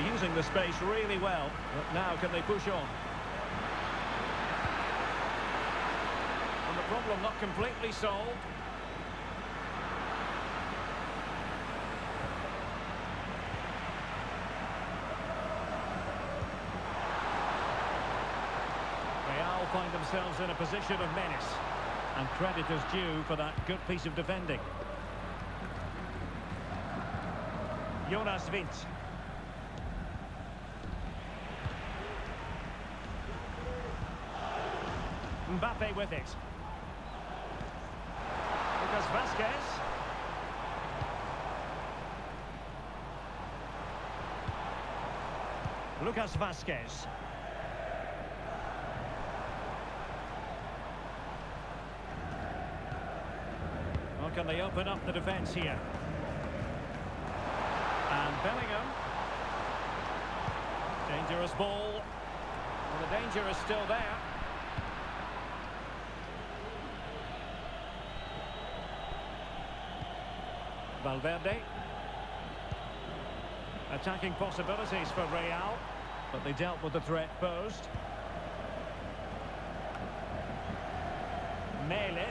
they're using the space really well. But now can they push on? And the problem not completely solved. Real find themselves in a position of menace. And credit is due for that good piece of defending. Jonas Wind. Mbappe with it. Lucas Vazquez. Lucas Vazquez. Well, can they open up the defence here? And Bellingham. Dangerous ball. Well, the danger is still there. Valverde. Attacking possibilities for Real, but they dealt with the threat posed. Mele.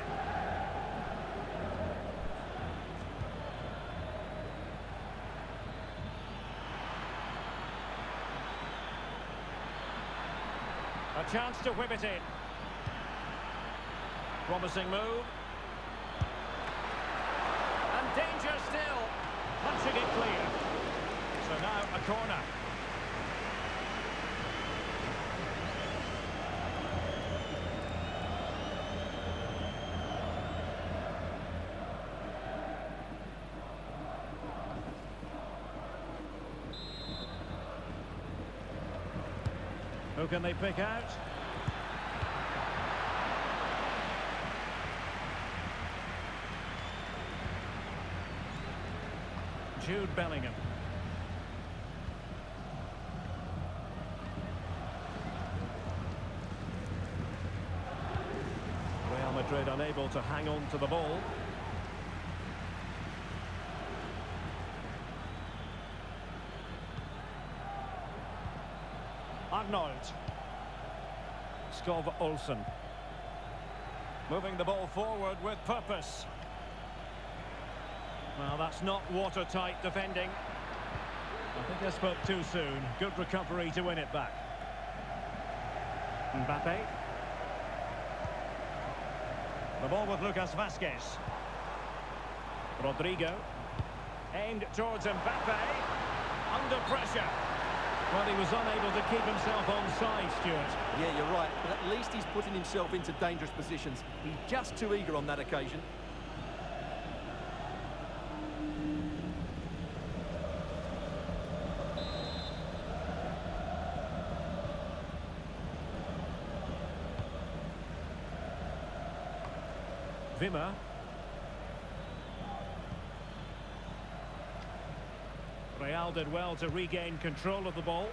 A chance to whip it in. Promising move. And danger still. Punching it clear. So now a corner. Who can they pick out? Jude Bellingham. Real Madrid unable to hang on to the ball. Arnold. Skov Olsen. Moving the ball forward with purpose. Well, that's not watertight defending. I think I spoke too soon. Good recovery to win it back. Mbappe. The ball with Lucas Vazquez. Rodrigo. Aimed towards Mbappe. Under pressure. Well, he was unable to keep himself onside, Stuart. Yeah, you're right. But at least he's putting himself into dangerous positions. He's just too eager on that occasion. Wimmer. Real did well to regain control of the ball.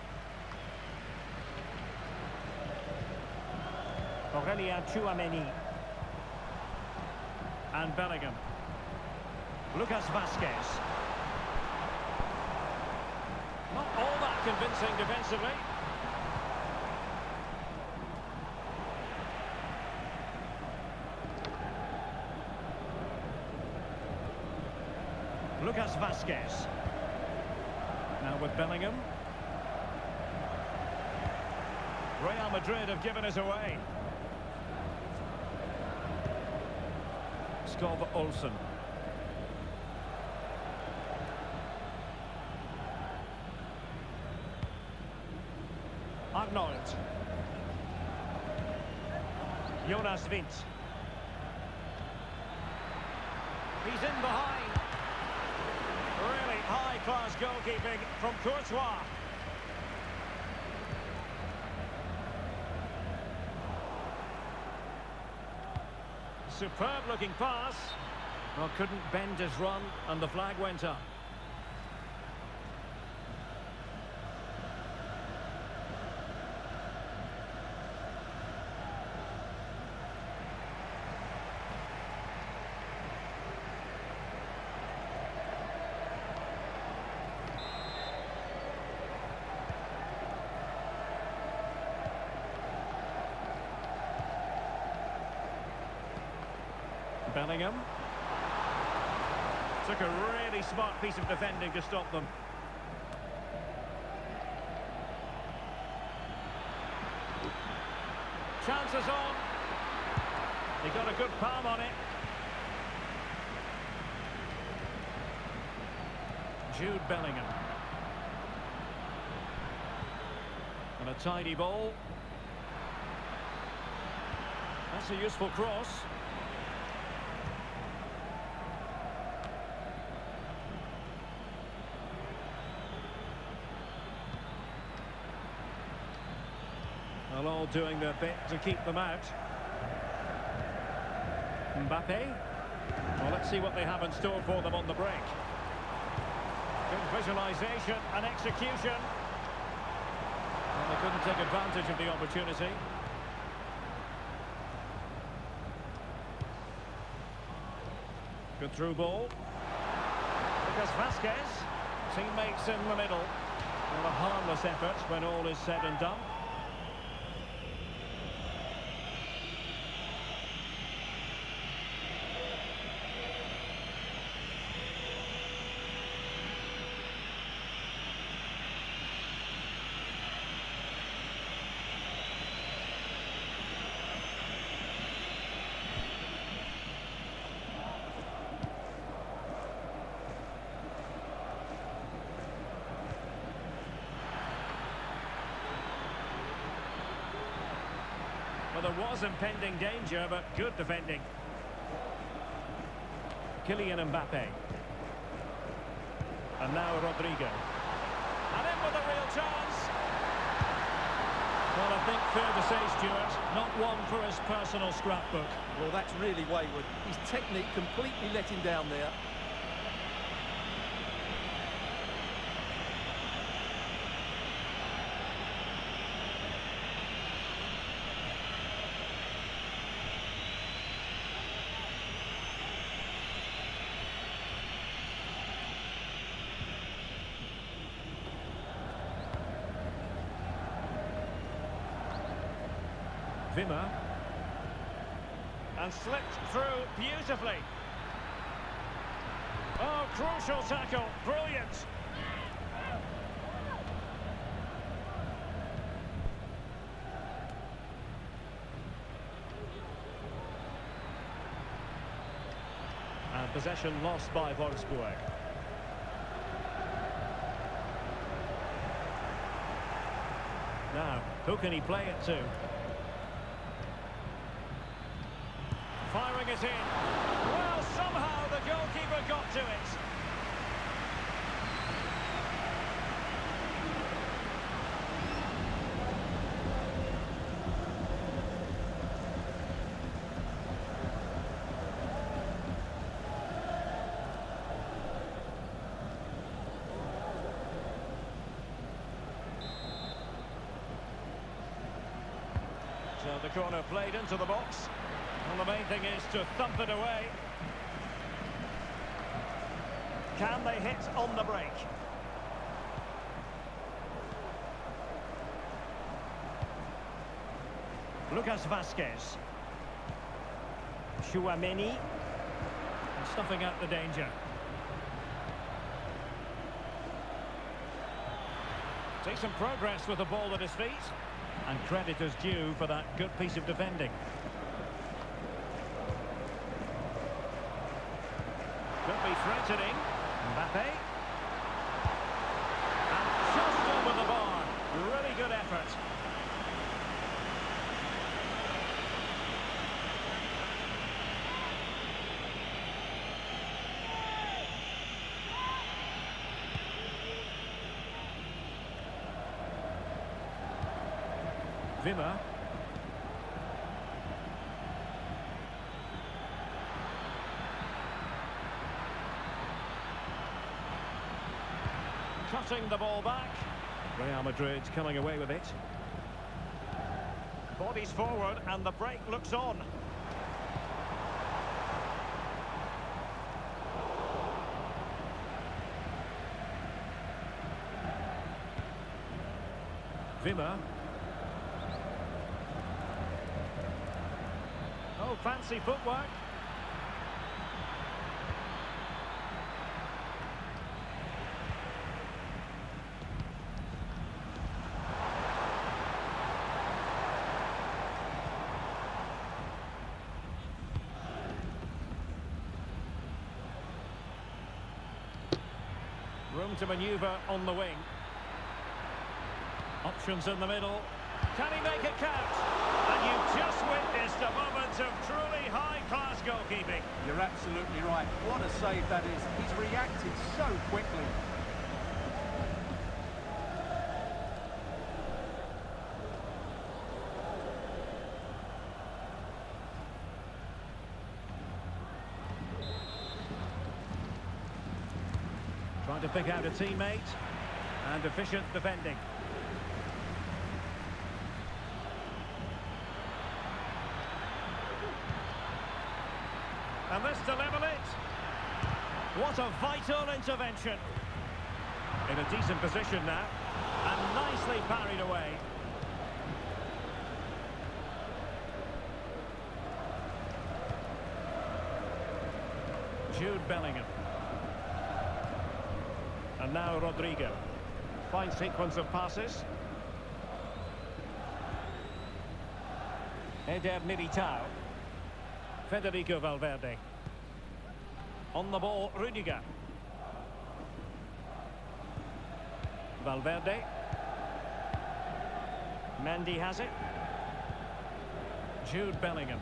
Aurelien Tchouameni. And Bellingham. Lucas Vazquez. Not all that convincing defensively. Lucas Vazquez. Now with Bellingham. Real Madrid have given us away. Skov Olsen. Arnold. Jonas Wind. He's in behind. Really high-class goalkeeping from Courtois. Superb-looking pass. Well, couldn't bend his run, and the flag went up. Bellingham. Took a really smart piece of defending to stop them. Chances on. He got a good palm on it. Jude Bellingham. And a tidy ball. That's a useful cross. Well, all doing their bit to keep them out. Mbappe. Well, let's see what they have in store for them on the break. Good visualisation and execution. Well, they couldn't take advantage of the opportunity. Good through ball. Lucas Vazquez. Teammates in the middle. Well, a harmless effort when all is said and done. Well, there was impending danger, but good defending. Kylian Mbappe. And now Rodrigo. And in with a real chance. Well, I think fair to say, Stuart, not one for his personal scrapbook. Well, that's really wayward. His technique completely let him down there. Wimmer. And slipped through beautifully. Oh, crucial tackle. Brilliant. And possession lost by Wolfsburg. Now, who can he play it to? Firing it in. Well, somehow the goalkeeper got to it. So the corner played into the box. Well, the main thing is to thump it away. Can they hit on the break? Lucas Vazquez. Chouameni. Stuffing out the danger. Decent progress with the ball at his feet. And credit is due for that good piece of defending. Could be threatening. Mbappe. And just over the bar. Really good effort. Wimmer. Cutting the ball back. Real Madrid coming away with it. Bodies forward and the break looks on. Wimmer. Oh, fancy footwork. Room to manoeuvre on the wing. Options in the middle. Can he make it count? And you've just witnessed a moment of truly high-class goalkeeping. You're absolutely right. What a save that is. He's reacted so quickly. Trying to pick out a teammate. And efficient defending. And this to level it. What a vital intervention. In a decent position now. And nicely parried away. Jude Bellingham. And now Rodrigo. Fine sequence of passes. Eder Militao. Federico Valverde. On the ball, Rudiger. Valverde. Mendy has it. Jude Bellingham.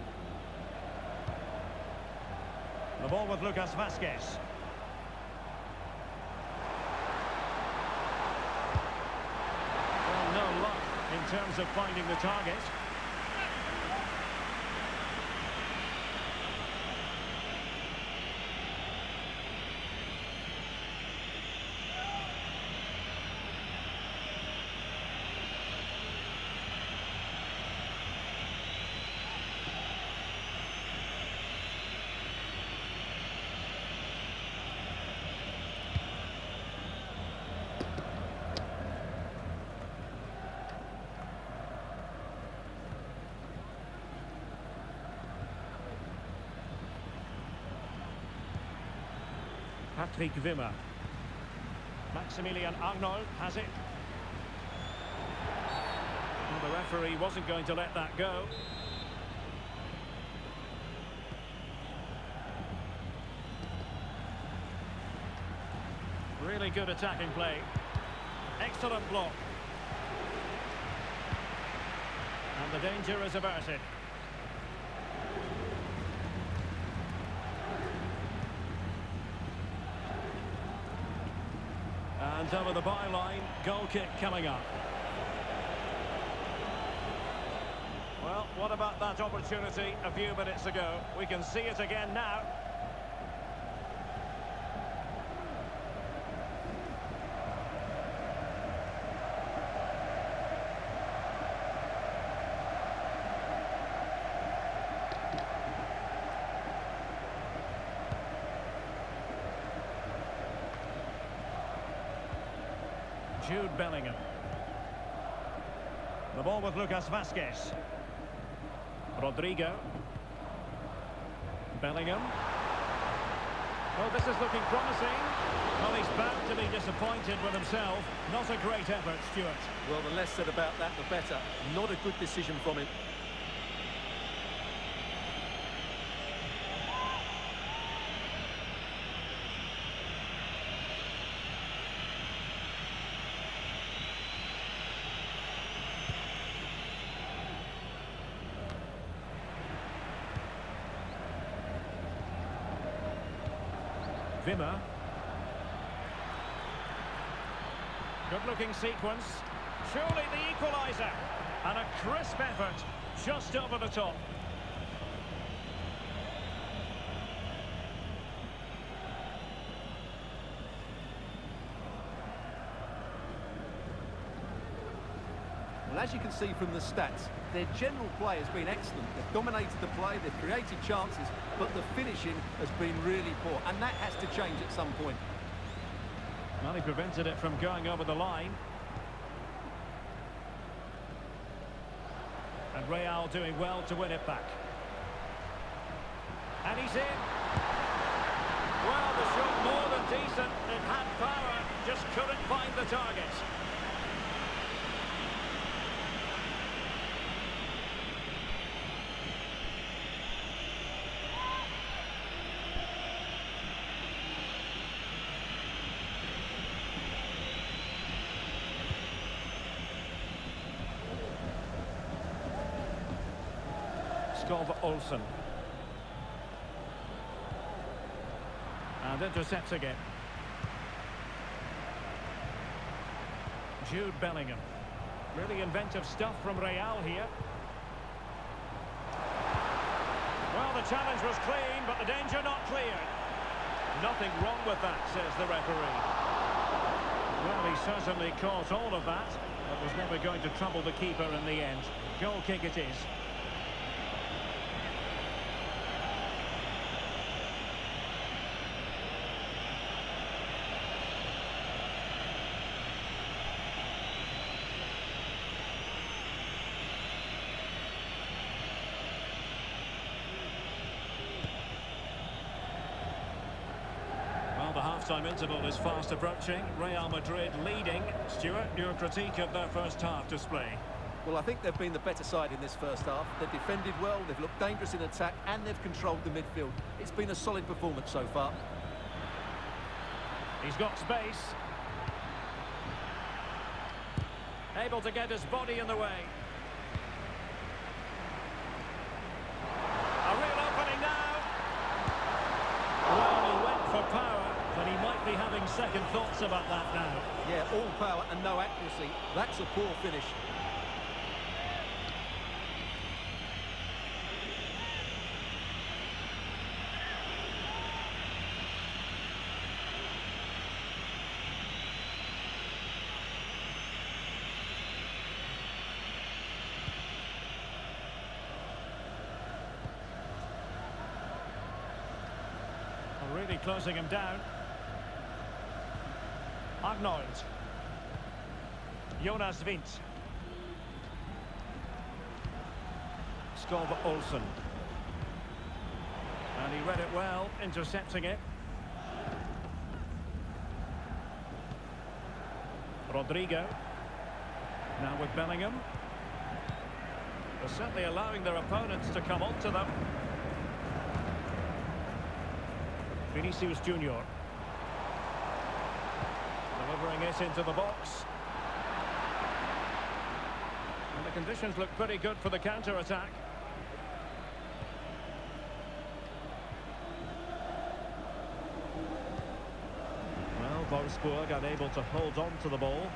The ball with Lucas Vazquez. Well, no luck in terms of finding the target. Patrick Wimmer. Maximilian Arnold has it. Well, the referee wasn't going to let that go. Really good attacking play. Excellent block. And the danger is averted. And over the byline, goal kick coming up. Well, what about that opportunity a few minutes ago? We can see it again now. Jude Bellingham. The ball with Lucas Vazquez. Rodrigo. Bellingham. Well, this is looking promising. Well, he's bound to be disappointed with himself. Not a great effort, Stuart. Well, the less said about that, the better. Not a good decision from him. Wimmer. Good-looking sequence. Surely the equaliser. And a crisp effort just over the top. Well, as you can see from the stats, their general play has been excellent. They've dominated the play, they've created chances, but the finishing has been really poor, and that has to change at some point. Well, he prevented it from going over the line. And Real doing well to win it back. And he's in. Well, the shot more than decent. It had power, just couldn't find the target. Olsen. And intercepting it. Jude Bellingham. Really inventive stuff from Real here. Well, the challenge was clean, but the danger not cleared. Nothing wrong with that, says the referee. Well, he certainly caught all of that, but was never going to trouble the keeper in the end. Goal kick it is. The half-time interval is fast approaching. Real Madrid leading. Stuart, your critique of their first half display? Well, I think they've been the better side in this first half. They've defended well, they've looked dangerous in attack, and they've controlled the midfield. It's been a solid performance so far. He's got space. Able to get his body in the way. A real opening now. Well, he went for power. But he might be having second thoughts about that now. Yeah, all power and no accuracy. That's a poor finish. Really closing him down. Arnold. Jonas Vint. Olsen. And he read it well, intercepting it. Rodrigo. Now with Bellingham. They're certainly allowing their opponents to come onto them. Vinicius Junior. Delivering it into the box. And the conditions look pretty good for the counter-attack. Well, Wolfsburg unable to hold on to the ball.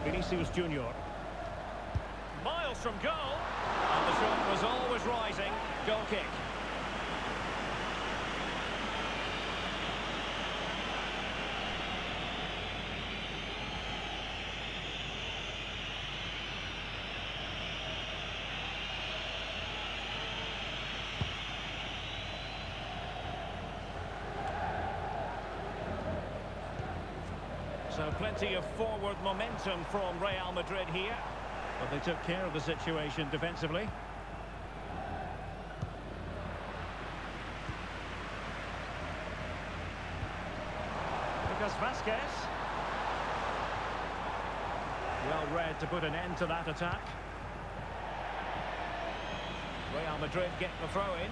Vinicius Junior. Miles from goal. And the shot was always rising. Goal kick. So plenty of forward momentum from Real Madrid here. But they took care of the situation defensively. Vasquez. Well read to put an end to that attack. Real Madrid get the throw in.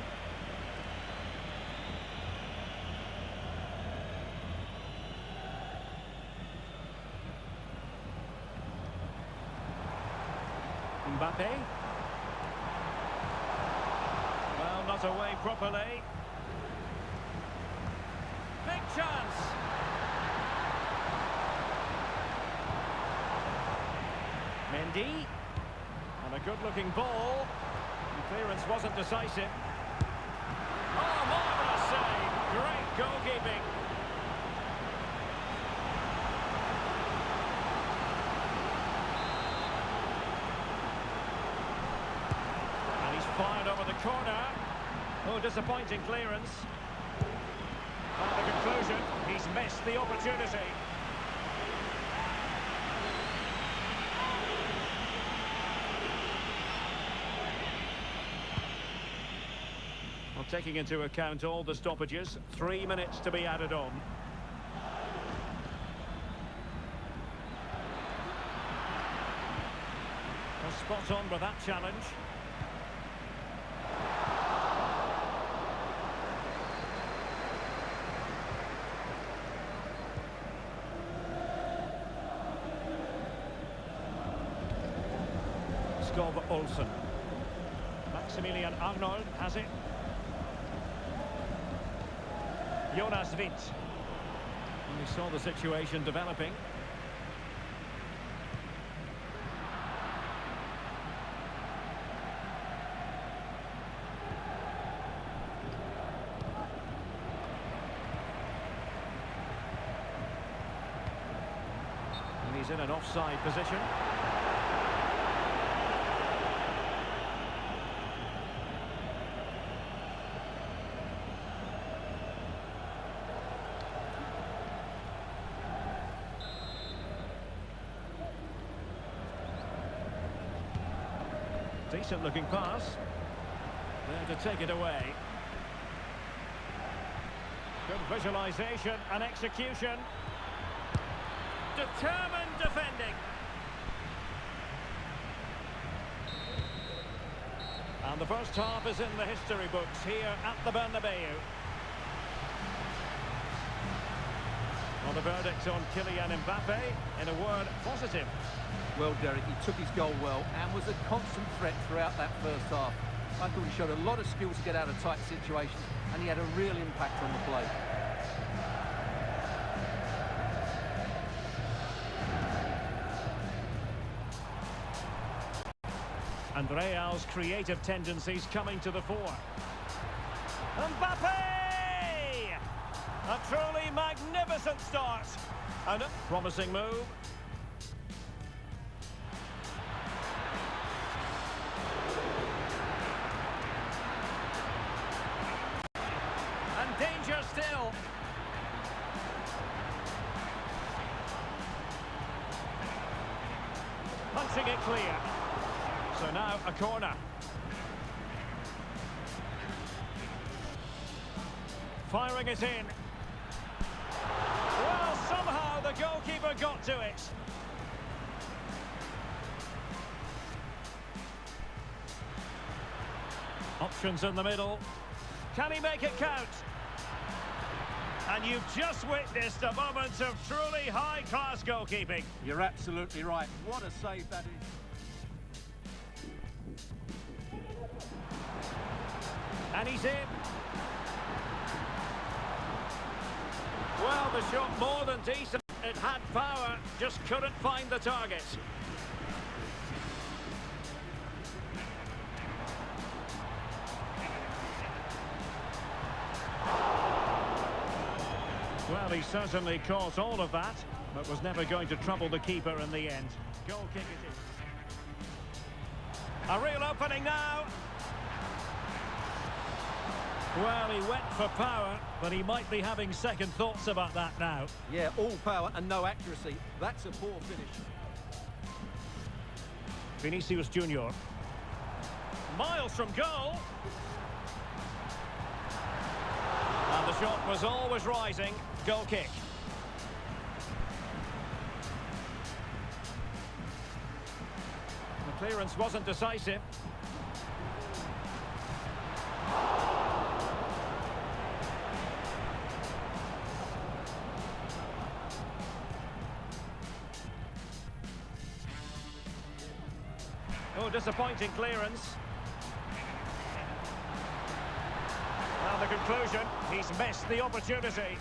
Mbappe. Well, not away properly. Big chance. Mendy. And a good-looking ball. The clearance wasn't decisive. Oh, marvellous save. Great goalkeeping. And he's fired over the corner. Oh, disappointing clearance. And the conclusion, he's missed the opportunity. Taking into account all the stoppages, 3 minutes to be added on. Well, spot on with that challenge. Olsen. Maximilian Arnold has it. Jonas Wind. And we saw the situation developing. And he's in an offside position. Decent looking pass. There to take it away. Good visualization and execution. Determined defending. And the first half is in the history books here at the Bernabeu. On the verdict on Kylian Mbappe, in a word, positive. Well, Derek, he took his goal well and was a constant threat throughout that first half. I thought he showed a lot of skill to get out of tight situations, and he had a real impact on the play. And Real's creative tendencies coming to the fore. Mbappe! A truly magnificent start. And a promising move. And danger still. Punching it clear. So now a corner. Firing it in. Well, somehow the goalkeeper got to it. Options in the middle. Can he make it count? And you've just witnessed a moment of truly high-class goalkeeping. You're absolutely right. What a save that is. And he's in. Well, the shot more than decent. It had power, just couldn't find the target. Well, he certainly caught all of that, but was never going to trouble the keeper in the end. Goal kick it is. A real opening now. Well, he went for power, but he might be having second thoughts about that now. Yeah, all power and no accuracy. That's a poor finish. Vinicius Junior. Miles from goal. And the shot was always rising. Goal kick. The clearance wasn't decisive. Oh, disappointing clearance. And the conclusion, he's missed the opportunity.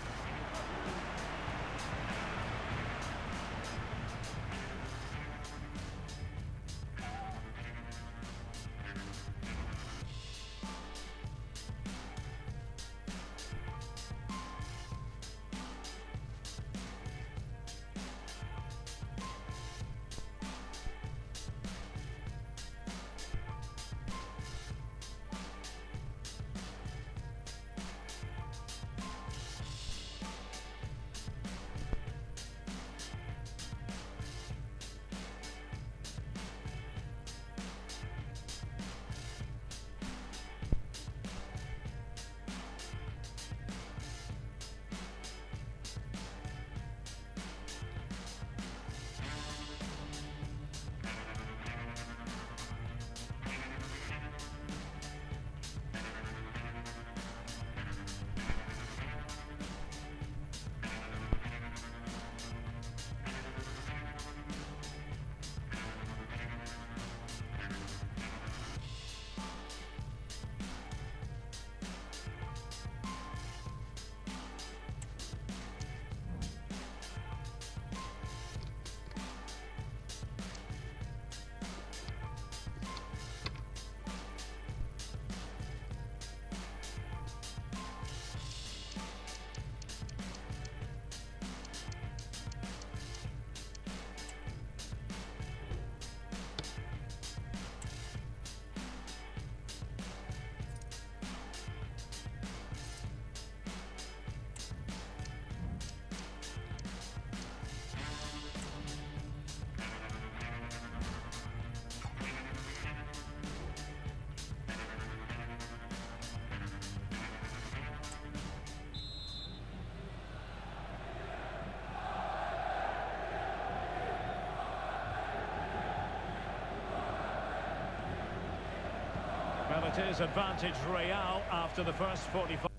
Well, it is advantage Real after the first 45.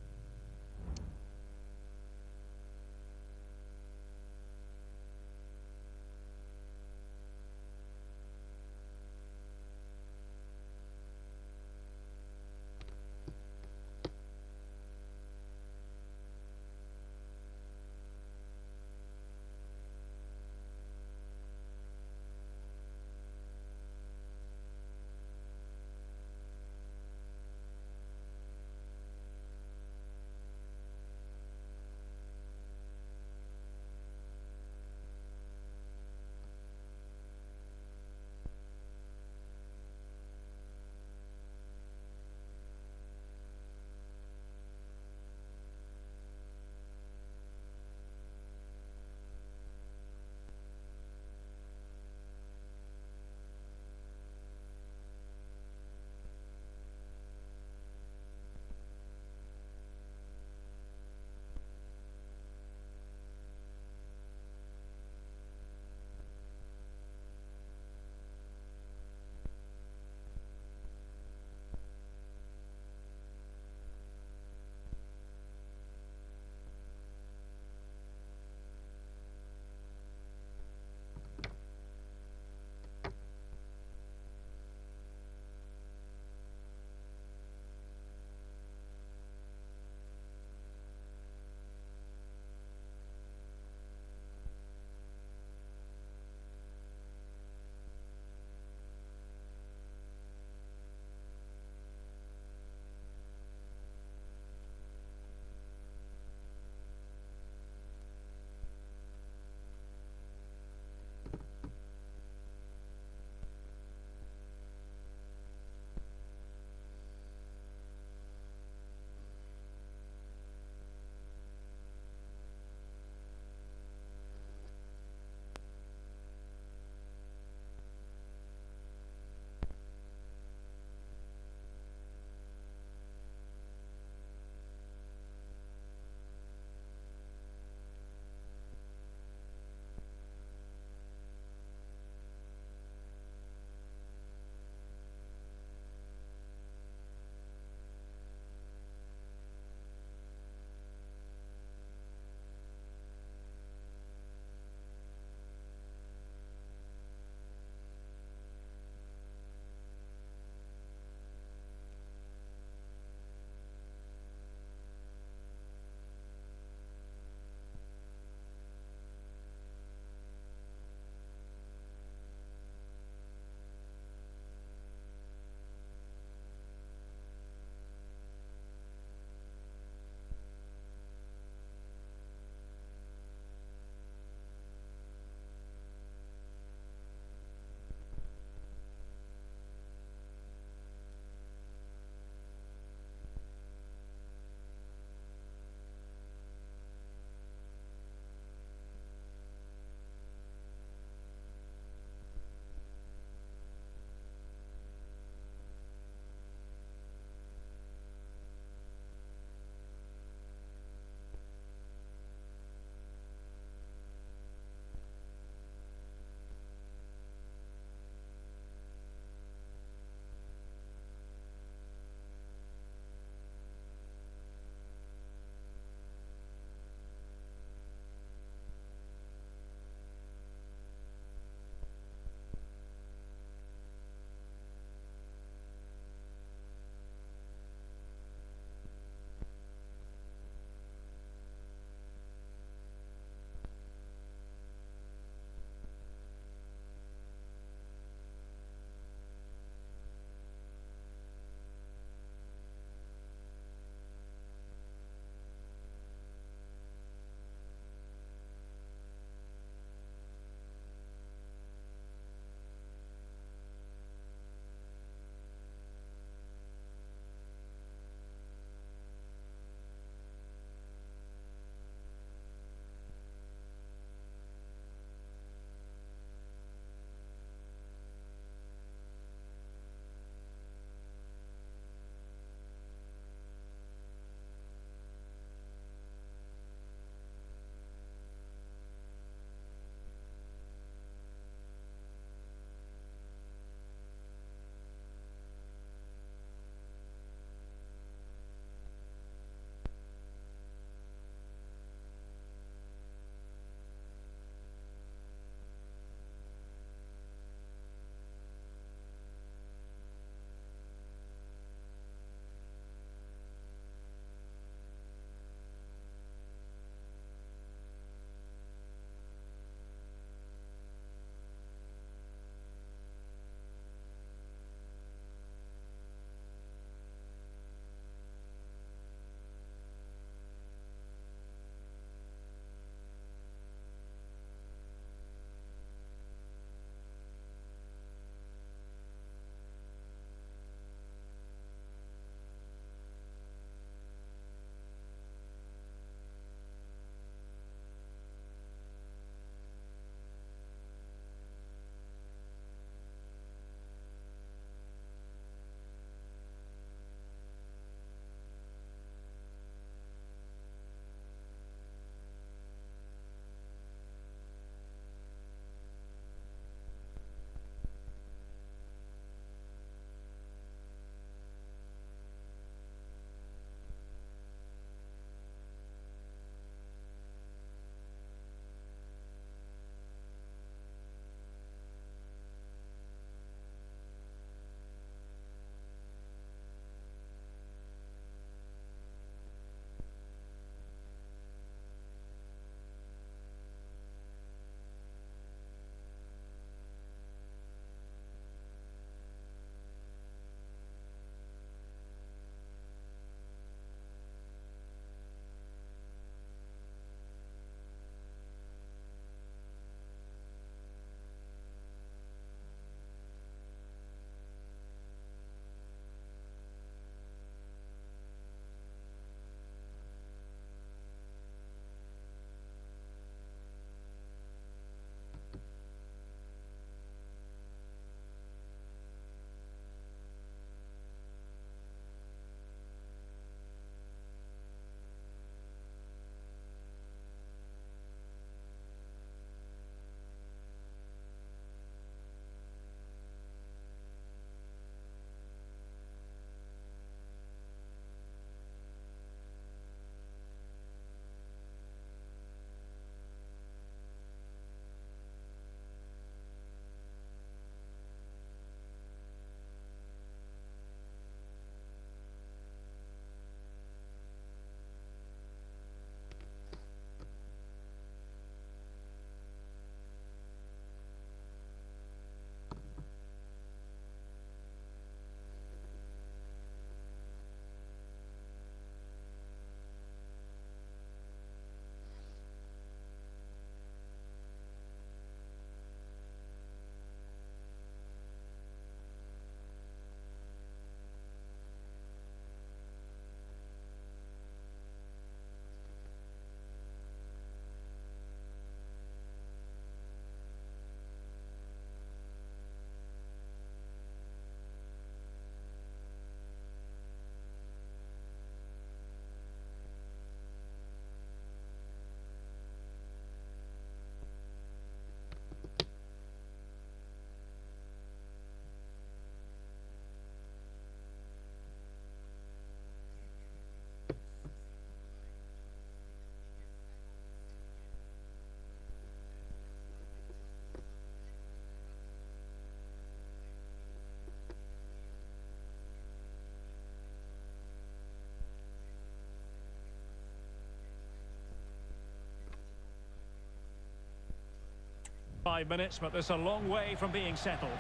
5 minutes, but there's a long way from being settled.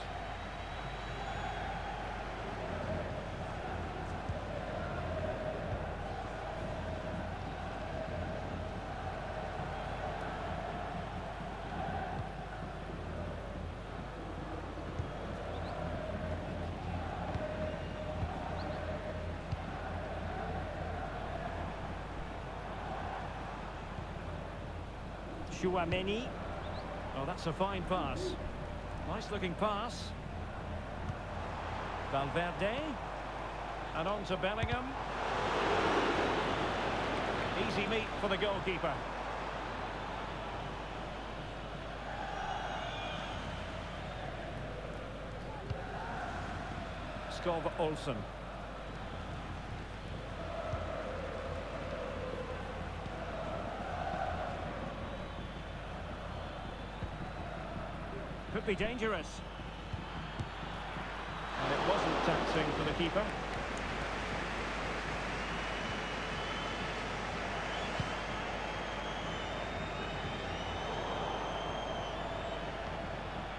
Chouameni. Oh, that's a fine pass. Nice looking pass. Valverde. And on to Bellingham. Easy meat for the goalkeeper. Skov Olsen. Could be dangerous. And it wasn't taxing for the keeper.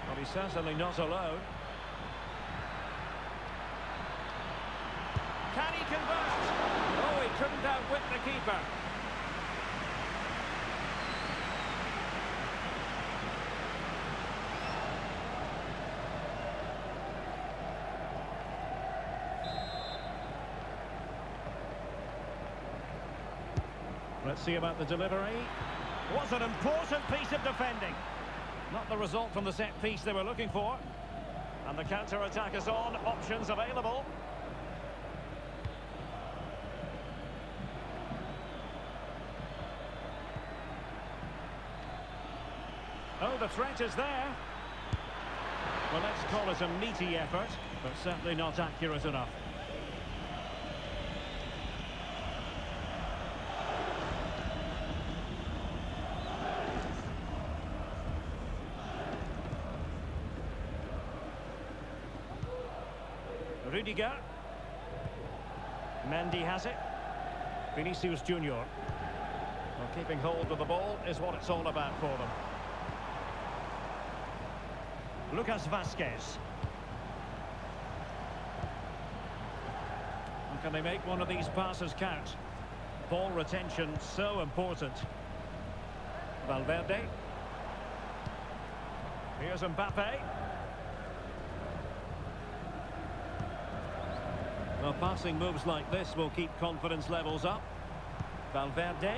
Well, he's certainly not alone. Can he convert? Oh, he couldn't outwit the keeper. Let's see about the delivery. Was an important piece of defending. Not the result from the set piece they were looking for. And the counter-attack is on. Options available. Oh, the threat is there. Well, let's call it a meaty effort, but certainly not accurate enough. Rudiger. Mendy has it. Vinicius Junior. Well, keeping hold of the ball is what it's all about for them. Lucas Vazquez. And can they make one of these passes count? Ball retention so important. Valverde. Here's Mbappe. Well, passing moves like this will keep confidence levels up. Valverde.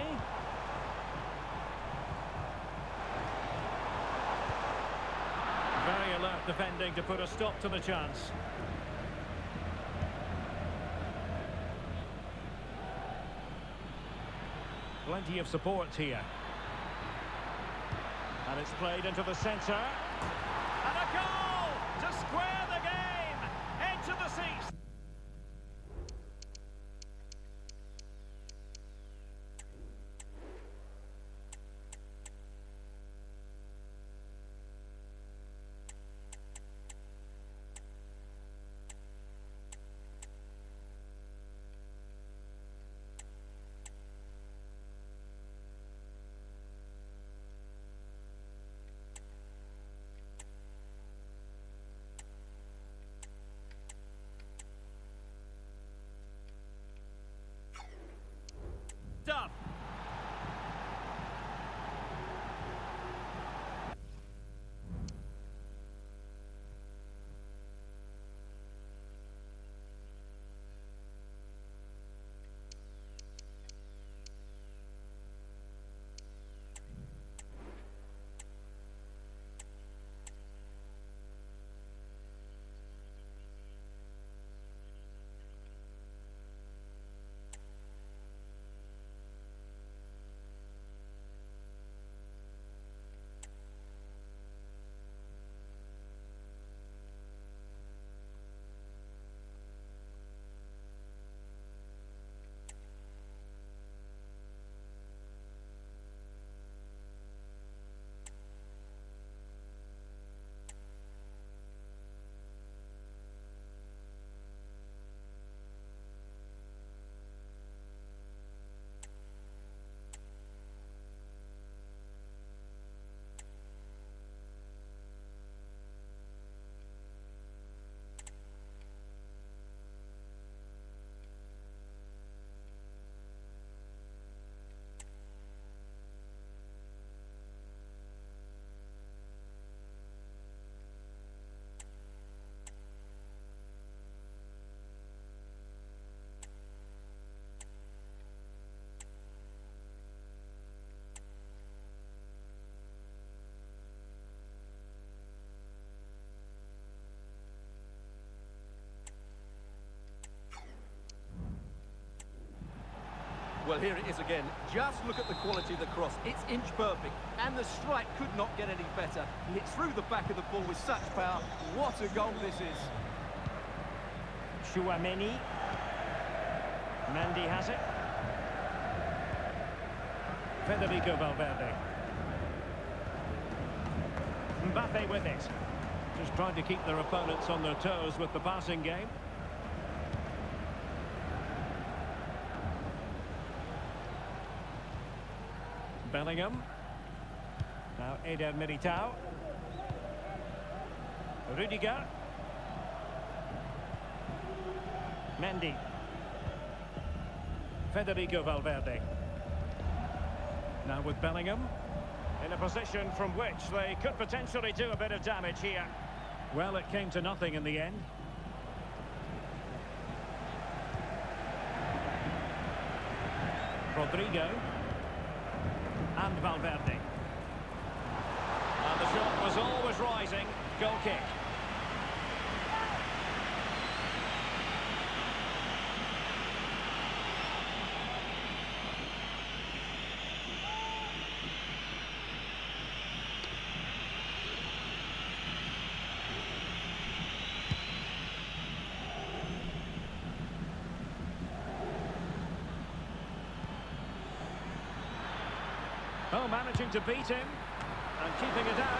Very alert defending to put a stop to the chance. Plenty of support here. And it's played into the centre. And a goal to square the game. Edge of the seats. Well, here it is again. Just look at the quality of the cross. It's inch perfect, and the strike could not get any better. He hit through the back of the ball with such power. What a goal this is. Chouameni. Mendy has it. Federico Valverde. Mbappe with it. Just trying to keep their opponents on their toes with the passing game. Bellingham. Now Eder Militao. Rudiger. Mendy. Federico Valverde. Now with Bellingham. In a position from which they could potentially do a bit of damage here. Well, it came to nothing in the end. Rodrigo. And Valverde. And the shot was always rising. Goal kick. Oh, managing to beat him and keeping it out.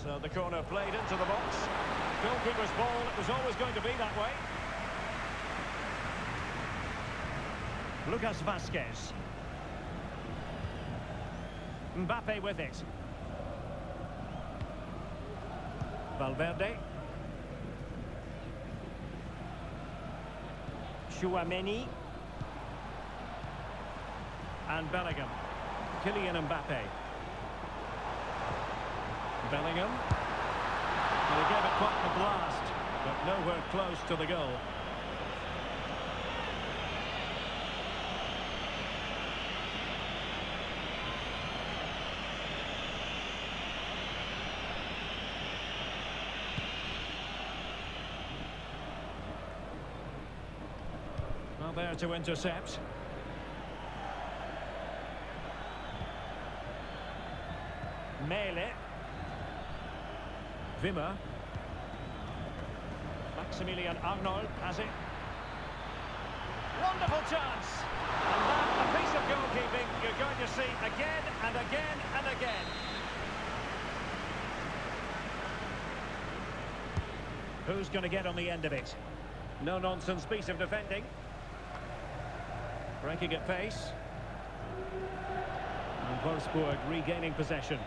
So the corner played into the box. Goalkeeper's ball, it was always going to be that way. Lucas Vazquez. Mbappe with it. Valverde. Chouameni. And Bellingham. Kylian Mbappe. Bellingham. Well, he gave it quite a blast, but nowhere close to the goal. Well, there to intercept. Mele. Wimmer. Maximilian Arnold has it. Wonderful chance. And that, a piece of goalkeeping you're going to see again and again and again. Who's going to get on the end of it? No-nonsense piece of defending. Breaking at pace. And Wolfsburg regaining possession.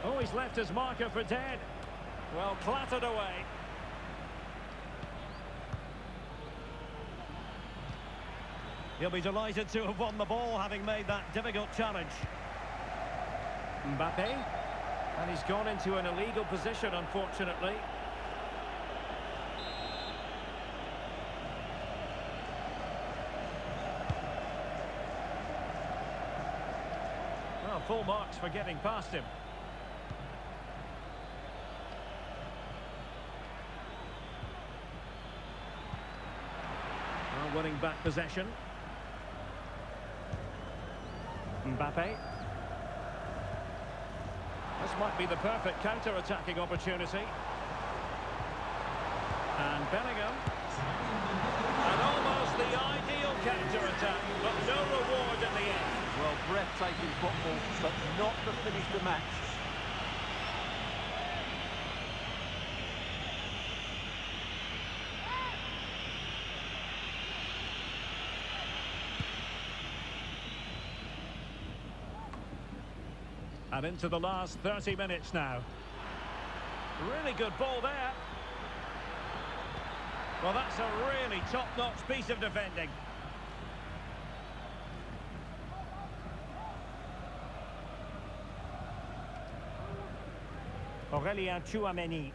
Oh, he's left his marker for dead. Well, clattered away. He'll be delighted to have won the ball, having made that difficult challenge. Mbappe. And he's gone into an illegal position, unfortunately. Well, full marks for getting past him. Winning back possession. Mbappe. This might be the perfect counter-attacking opportunity. And Bellingham. And almost the ideal counter-attack, but no reward in the end. Well, breathtaking football, but not to finish the match. And into the last 30 minutes now. Really good ball there. Well, that's a really top-notch piece of defending. Aurélien Chouameni.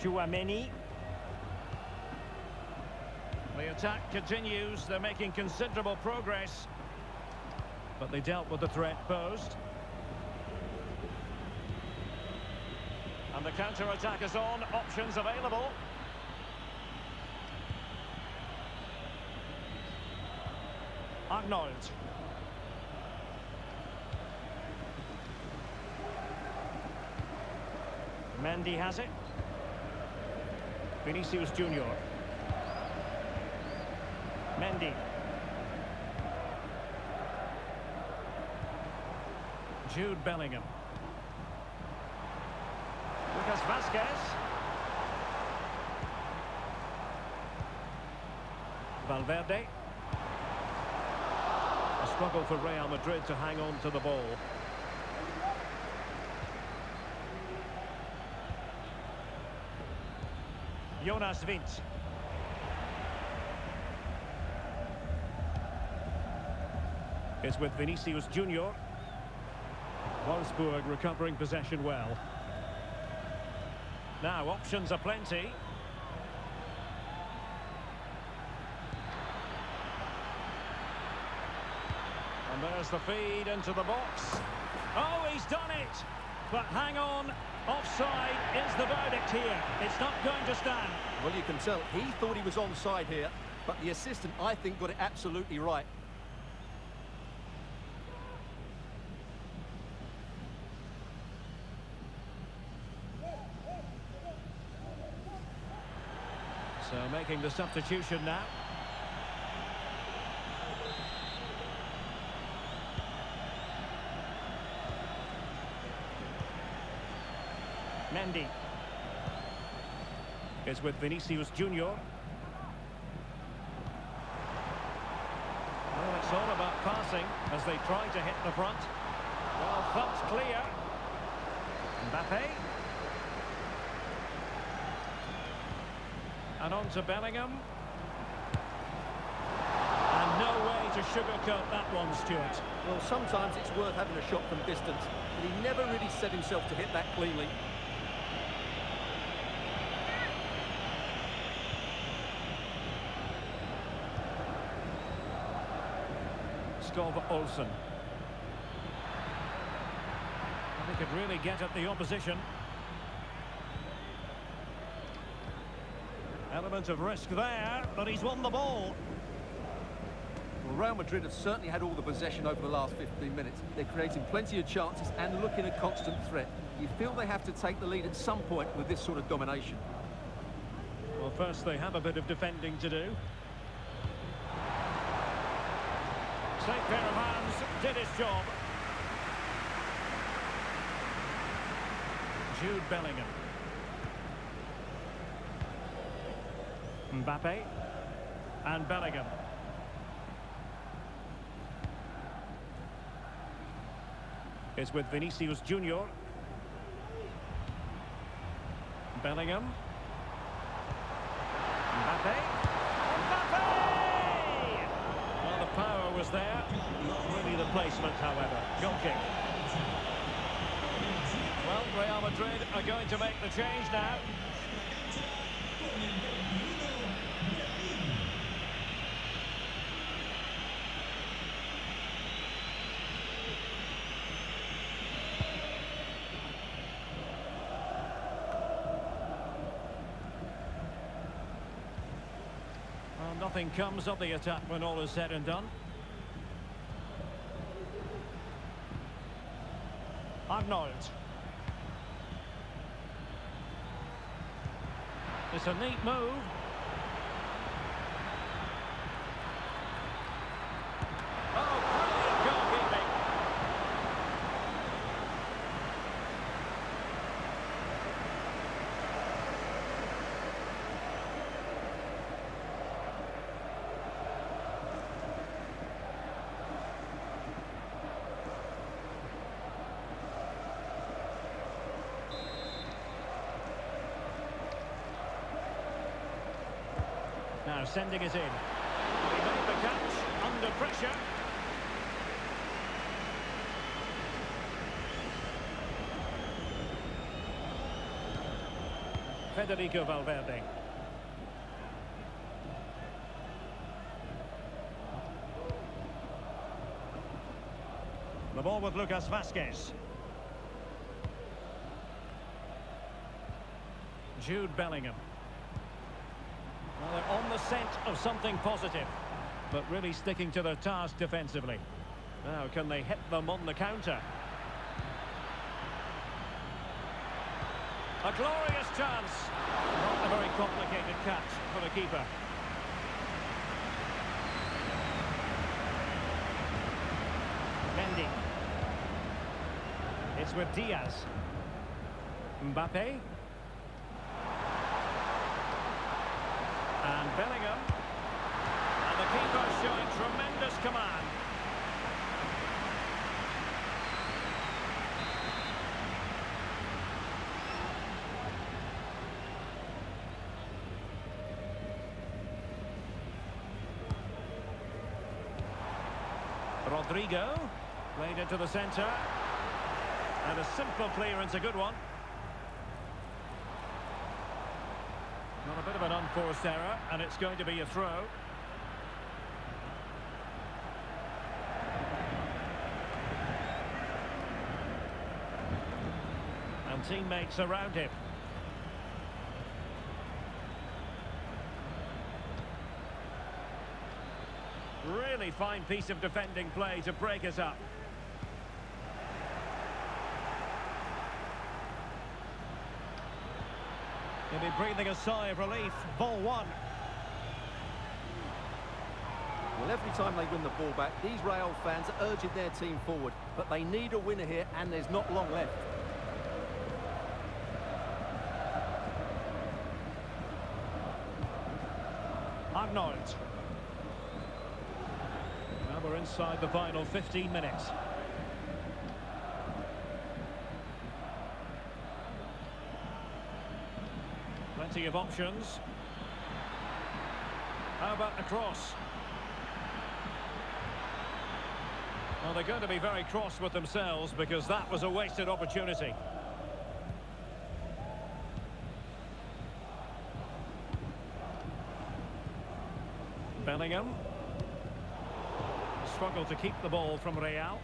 Chouameni. The attack continues. They're making considerable progress. But they dealt with the threat posed. And the counter-attack is on. Options available. Arnold. Mendy has it. Vinicius Junior. Mendy. Jude Bellingham. Lucas Vazquez. Valverde. A struggle for Real Madrid to hang on to the ball. Jonas Wind. It's with Vinicius Junior. Wolfsburg recovering possession well. Now options are plenty. And there's the feed into the box. Oh, he's done it! But hang on, offside is the verdict here. It's not going to stand. Well, you can tell he thought he was onside here, but the assistant, I think, got it absolutely right. So making the substitution now. Mendy. It's with Vinicius Junior. Well, it's all about passing as they try to hit the front. Well, thumped clear. Mbappe. And on to Bellingham. And no way to sugarcoat that one, Stuart. Well, sometimes it's worth having a shot from distance, but he never really set himself to hit that cleanly. Olsen. They could really get at the opposition. Element of risk there, but he's won the ball. Well, Real Madrid have certainly had all the possession over the last 15 minutes. They're creating plenty of chances and looking a constant threat. You feel they have to take the lead at some point with this sort of domination. Well, first they have a bit of defending to do. Safe pair of hands, did his job. Jude Bellingham. Mbappe. And Bellingham. It's with Vinicius Junior. Bellingham. Mbappe. Well, the power was there. Not really the placement, however. Goal kick. Well, Real Madrid are going to make the change now. Well, nothing comes of the attack when all is said and done. Arnold. It's a neat move. Oh, brilliant goalkeeping. Now sending it in. He made the catch under pressure. Federico Valverde. The ball with Lucas Vazquez. Jude Bellingham. Well, they're on the scent of something positive, but really sticking to their task defensively. Now, can they hit them on the counter? A glorious chance. Not a very complicated catch for the keeper. Mendy. It's with Diaz. Mbappe. And Bellingham. And the keeper showing tremendous command. Rodrigo. Played into the centre. And a simple clearance, a good one. Not a bit of an unforced error, and it's going to be a throw. And teammates around him. Really fine piece of defending play to break us up. He'll be breathing a sigh of relief. Ball one. Well, every time they win the ball back, these Real fans are urging their team forward. But they need a winner here, and there's not long left. Arnold. Now we're inside the final 15 minutes. Plenty of options. How about the cross? Well, they're going to be very cross with themselves because that was a wasted opportunity. Bellingham. Struggled to keep the ball from Real.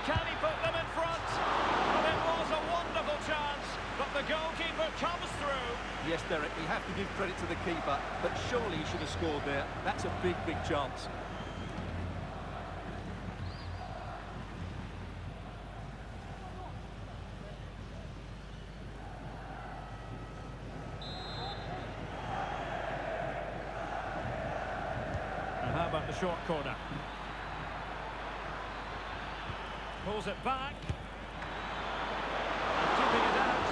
Can he put them in front? Well, it was a wonderful chance, but the goalkeeper comes through. Yes, Derek, we have to give credit to the keeper, but surely he should have scored there. That's a big, big chance. And how about the short corner? Pulls it back. And keeping it out.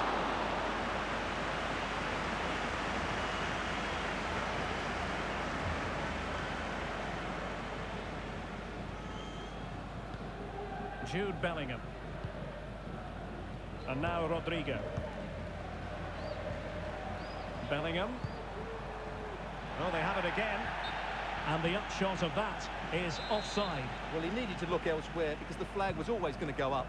Jude Bellingham. And now Rodrigo. Bellingham. Oh, they have it again. And the upshot of that is offside. Well, he needed to look elsewhere because the flag was always going to go up.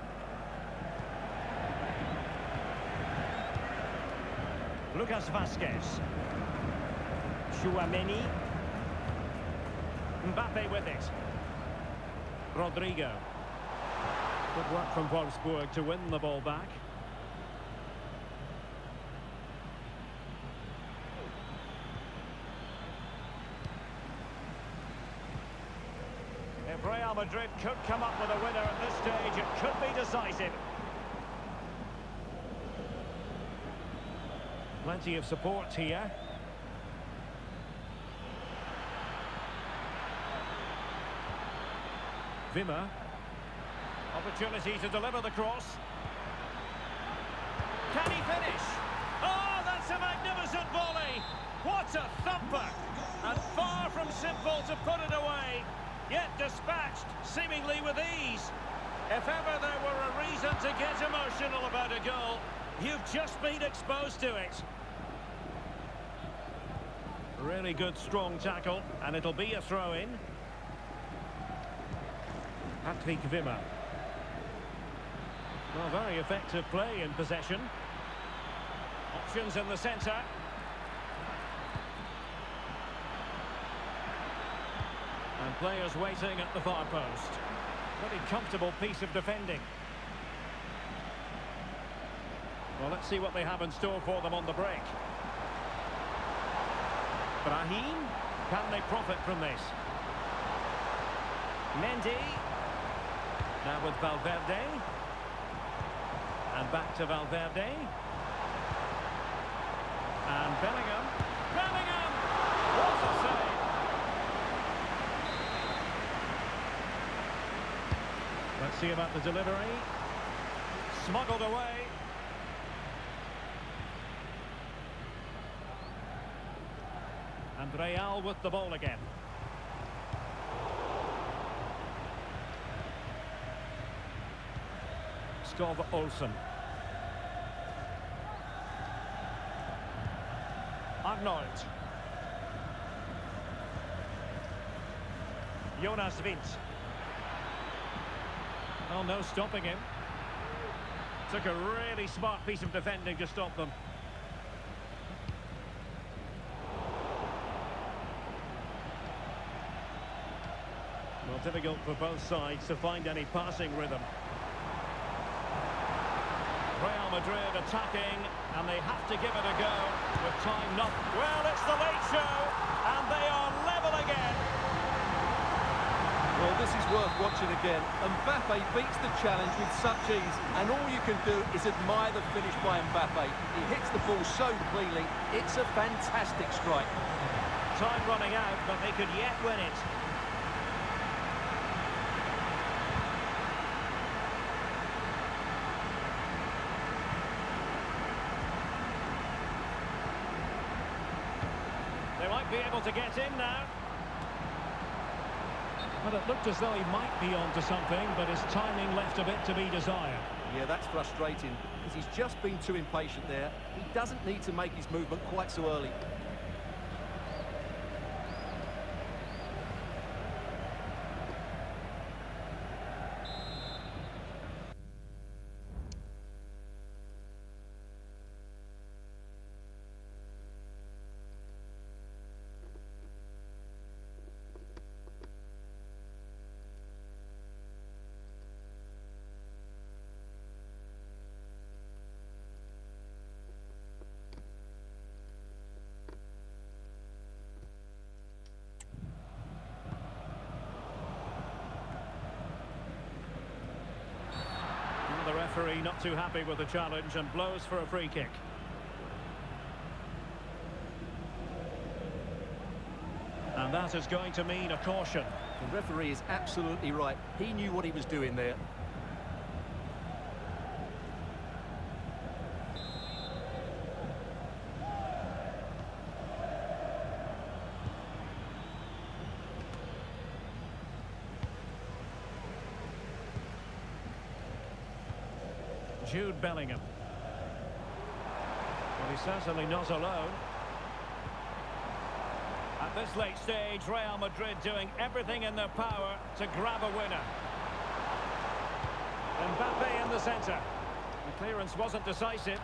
Lucas Vazquez. Chouameni. Mbappe with it. Rodrigo. Good work from Wolfsburg to win the ball back. If Real Madrid could come up with a winner at this stage, it could be decisive. Plenty of support here. Wimmer. Opportunity to deliver the cross. Can he finish? Oh, that's a magnificent volley! What a thumper! And far from simple to put it away, yet dispatched seemingly with ease. If ever there were a reason to get emotional about a goal, you've just been exposed to it. Really good, strong tackle, and it'll be a throw-in. Patrick Wimmer. Well, very effective play in possession. options in the centre. And players waiting at the far post. Pretty comfortable piece of defending. Well, let's see what they have in store for them on the break. Brahim, can they profit from this? Mendy. Now with Valverde. And back to Valverde. And Bellingham. Bellingham! What a save! Let's see about the delivery. Smuggled away. And Real with the ball again. Skov Olsen. Arnold. Jonas Vint. Oh, no stopping him. Took a really smart piece of defending to stop them. Well, difficult for both sides to find any passing rhythm. Real Madrid attacking, and they have to give it a go with time not... Well, it's the late show, and they are level again. Well, this is worth watching again. Mbappe beats the challenge with such ease, and all you can do is admire the finish by Mbappe. He hits the ball so cleanly, it's a fantastic strike. Time running out, but they could yet win it. They might be able to get in now. But it looked as though he might be onto something, but his timing left a bit to be desired. Yeah, that's frustrating, because he's just been too impatient there. He doesn't need to make his movement quite so early. The referee not too happy with the challenge and blows for a free kick. And that is going to mean a caution. The referee is absolutely right. He knew what he was doing there. Jude Bellingham. Well, he's certainly not alone. At this late stage, Real Madrid doing everything in their power to grab a winner. Mbappe in the centre. The clearance wasn't decisive.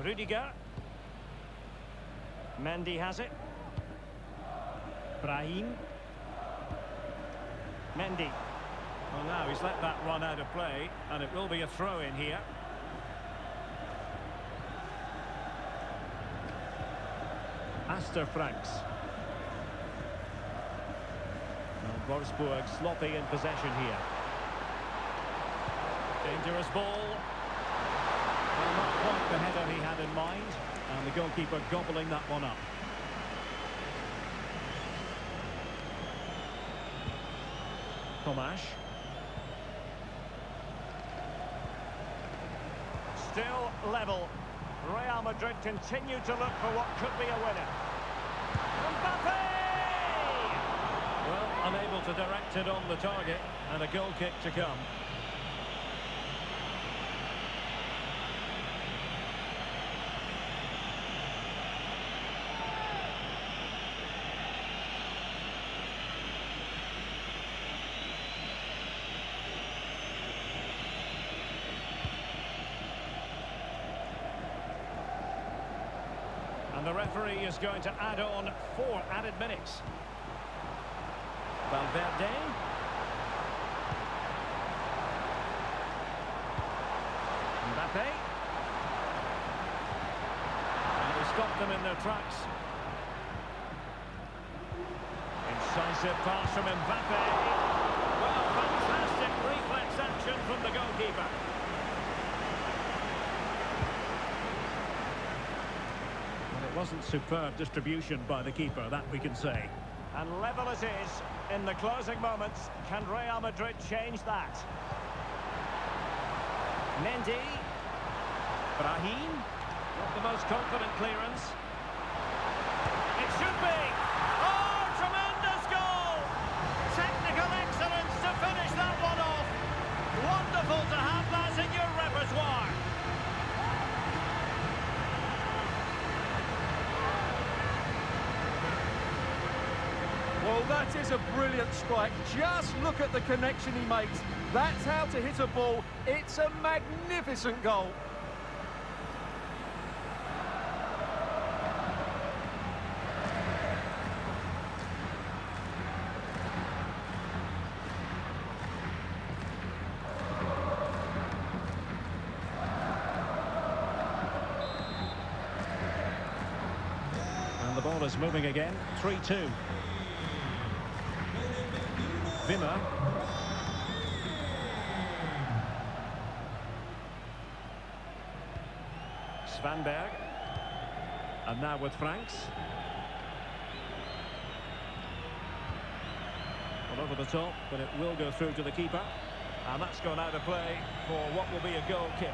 Rudiger. Mendy has it. Brahim. Mendy. Well, now he's let that run out of play, and it will be a throw-in here. Astor Franks. Well, Wolfsburg sloppy in possession here. Dangerous ball. Well, not quite the header he had in mind, and the goalkeeper gobbling that one up. Tomash. Still level. Real Madrid continue to look for what could be a winner. Mbappe! Well, unable to direct it on the target, and a goal kick to come. And the referee is going to add on 4 added minutes. Valverde. Mbappe. And they stop them in their tracks. Incisive pass from Mbappe. Well, fantastic reflex action from the goalkeeper. Well, it wasn't superb distribution by the keeper, that we can say. And level it is in the closing moments. Can Real Madrid change that? Mendy. Brahim. Not the most confident clearance. It should be. Oh, tremendous goal! Technical excellence to finish that one off. Wonderful to have that in your repertoire. Well, that is a brilliant strike. Just look at the connection he makes. That's how to hit a ball. It's a magnificent goal. And the ball is moving again. 3-2. Wimmer. Svanberg. And now with Franks. Well, over the top, but it will go through to the keeper. And that's gone out of play for what will be a goal kick.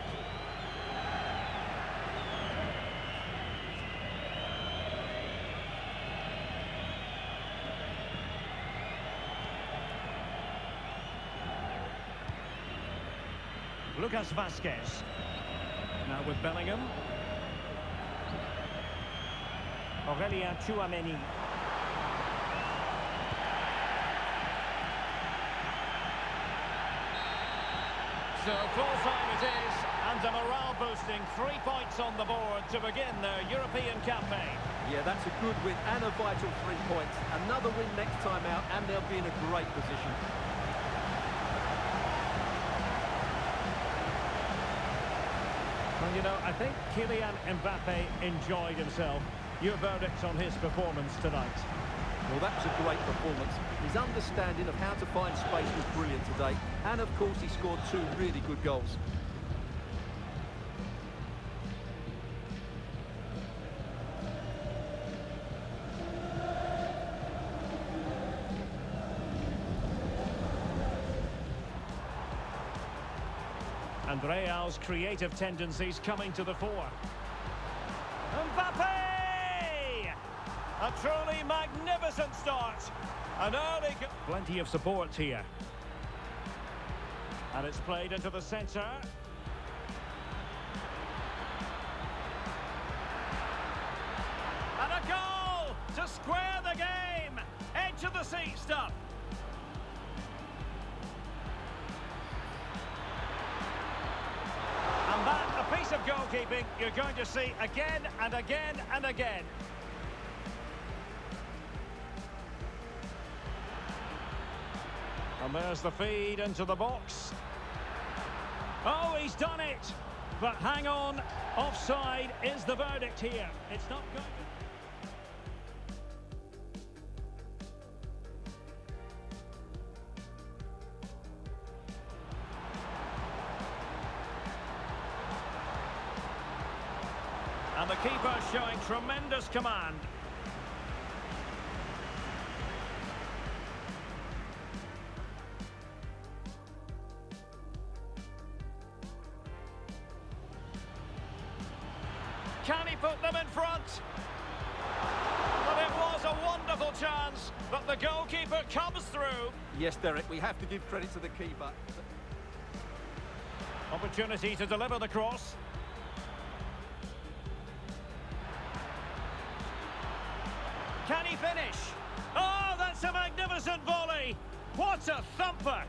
Lucas Vazquez. Now with Bellingham. Aurelien Tchouameni. So full time it is, and a morale boosting 3 points on the board to begin their European campaign. Yeah, that's a good win and a vital 3 points. Another win next time out, and they'll be in a great position. Well, you know, I think Kylian Mbappe enjoyed himself. Your verdict on his performance tonight? Well, that was a great performance. His understanding of how to find space was brilliant today. And, of course, he scored 2 really good goals. And Real's creative tendencies coming to the fore. Mbappe! A truly magnificent start. An early... Plenty of support here. And it's played into the centre. And a goal to square the game. Edge of the seat stuff. And that, a piece of goalkeeping you're going to see again and again and again. And there's the feed into the box. Oh, he's done it! But hang on, offside is the verdict here. It's not going to... And the keeper showing tremendous command. Can he put them in front? But it was a wonderful chance, but the goalkeeper comes through. Yes, Derek, we have to give credit to the keeper. Opportunity to deliver the cross. Can he finish? Oh, that's a magnificent volley. What a thumper.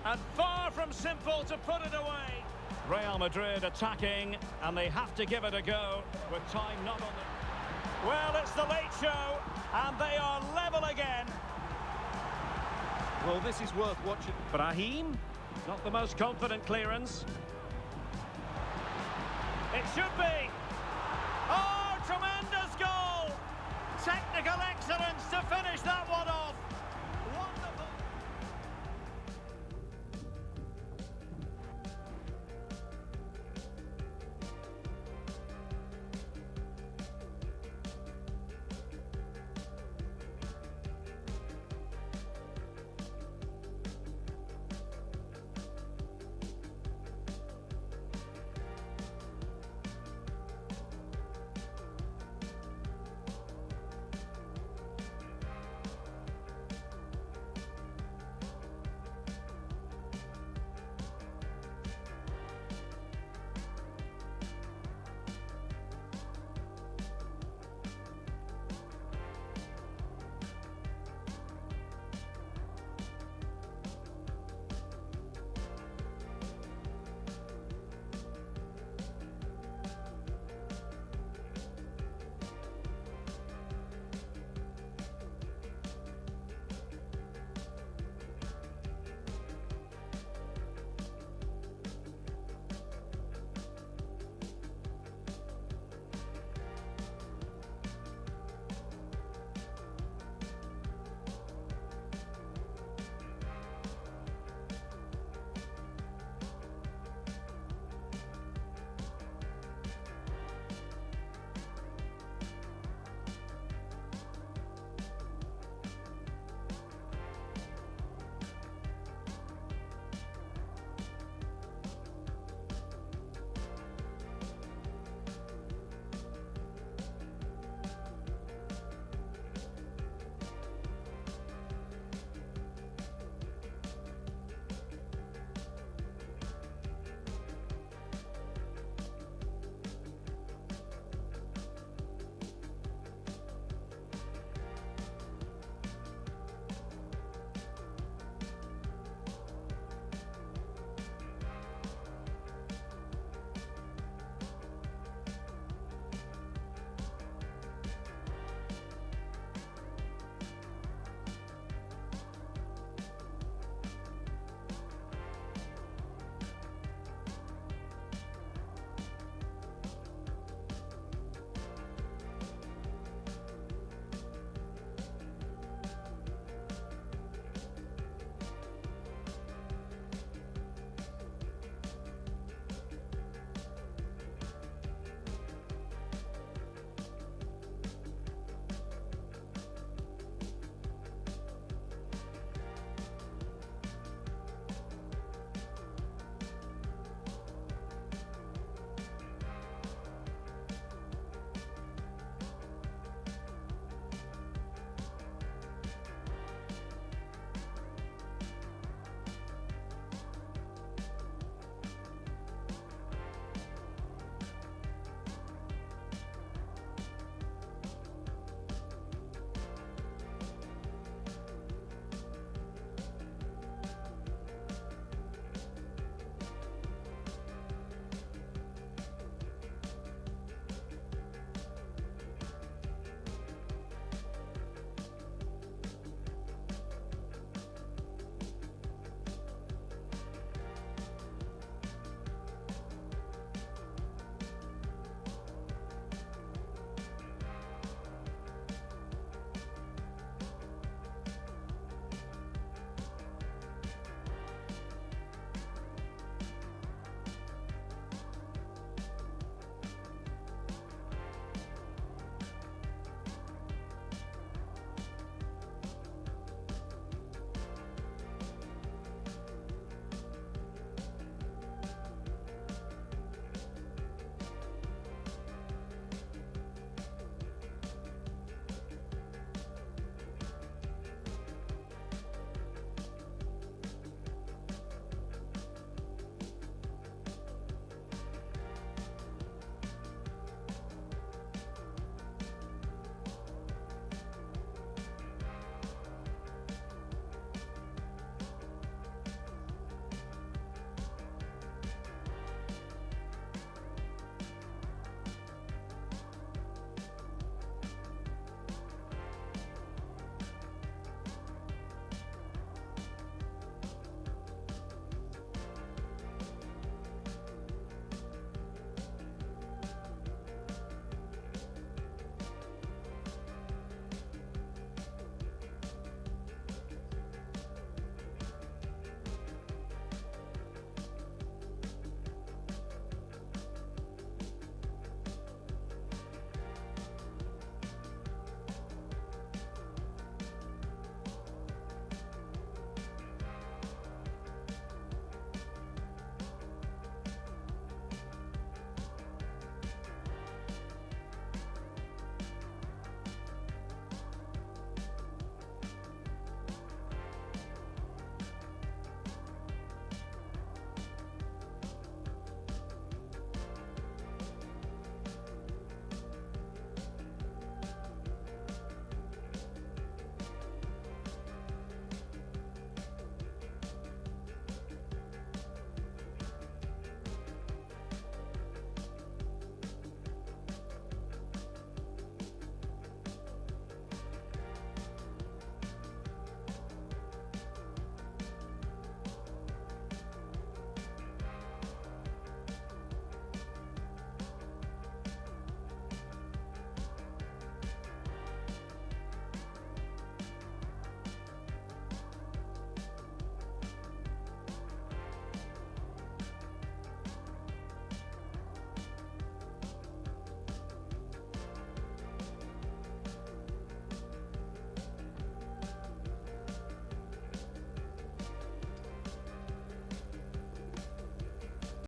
And far from simple to put it away. Real Madrid attacking, and they have to give it a go with time not on the... Well, it's the late show, and they are level again. Well, this is worth watching. Brahim, not the most confident clearance. It should be. Oh, tremendous goal! Technical excellence to finish that one off.